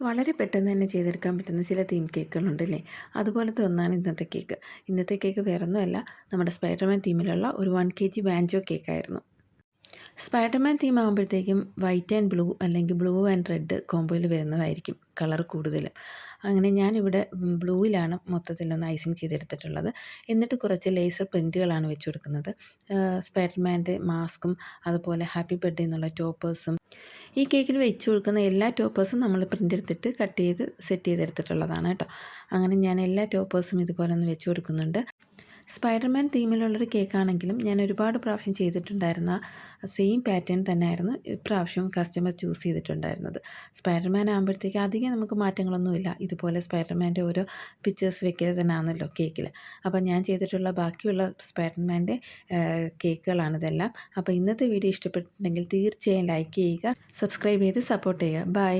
വളരെ പെട്ടെന്ന് തന്നെ ചെയ്തെടുക്കാൻ പറ്റുന്ന ചില തീം കേക്കുകളുണ്ടല്ലേ? അതുപോലത്തെ ഒന്നാണ് ഇന്നത്തെ കേക്ക്. ഇന്നത്തെ കേക്ക് വേറൊന്നുമല്ല, നമ്മുടെ സ്പൈഡർമാൻ തീമിലുള്ള ഒരു 1 kg വാൻചോ കേക്കായിരുന്നു. സ്പൈഡർമാൻ തീം ആകുമ്പോഴത്തേക്കും വൈറ്റ് ആൻഡ് ബ്ലൂ അല്ലെങ്കിൽ ബ്ലൂ ആൻഡ് റെഡ് കോംബോയിൽ വരുന്നതായിരിക്കും കളർ കൂടുതലും. അങ്ങനെ ഞാനിവിടെ ബ്ലൂവിലാണ് മൊത്തത്തിലൊന്ന് ഐസിങ് ചെയ്തെടുത്തിട്ടുള്ളത്. എന്നിട്ട് കുറച്ച് ലേസർ പ്രിൻറ്റുകളാണ് വെച്ച് കൊടുക്കുന്നത്. സ്പൈഡർമാൻ്റെ മാസ്കും അതുപോലെ ഹാപ്പി ബർത്ത്ഡേ എന്നുള്ള ടോപ്പേഴ്സും. ഈ കേക്കിൽ വെച്ച് കൊടുക്കുന്ന എല്ലാ ടോപ്പേഴ്സും നമ്മൾ പ്രിൻ്റ് എടുത്തിട്ട് കട്ട് ചെയ്ത് സെറ്റ് ചെയ്തെടുത്തിട്ടുള്ളതാണ് കേട്ടോ. അങ്ങനെ ഞാൻ എല്ലാ ടോപ്പേഴ്സും ഇതുപോലെ ഒന്ന് വെച്ച് കൊടുക്കുന്നുണ്ട്. സ്പൈഡർമാൻ തീമിലുള്ളൊരു കേക്കാണെങ്കിലും ഞാൻ ഒരുപാട് പ്രാവശ്യം ചെയ്തിട്ടുണ്ടായിരുന്ന സെയിം പാറ്റേൺ തന്നെയായിരുന്നു ഇപ്രാവശ്യം കസ്റ്റമർ ചൂസ് ചെയ്തിട്ടുണ്ടായിരുന്നത്. സ്പൈഡർമാൻ ആകുമ്പോഴത്തേക്ക് അധികം നമുക്ക് മാറ്റങ്ങളൊന്നുമില്ല. ഇതുപോലെ സ്പൈഡർമാൻ്റെ ഓരോ പിക്ചേഴ്സ് വെക്കൽ തന്നെയാണല്ലോ കേക്കിൽ. അപ്പോൾ ഞാൻ ചെയ്തിട്ടുള്ള ബാക്കിയുള്ള സ്പൈഡർമാൻ്റെ കേക്കുകളാണിതെല്ലാം. അപ്പോൾ ഇന്നത്തെ വീഡിയോ ഇഷ്ടപ്പെട്ടിട്ടുണ്ടെങ്കിൽ തീർച്ചയായും ലൈക്ക് ചെയ്യുക, സബ്സ്ക്രൈബ് ചെയ്ത് സപ്പോർട്ട് ചെയ്യുക. ബൈ.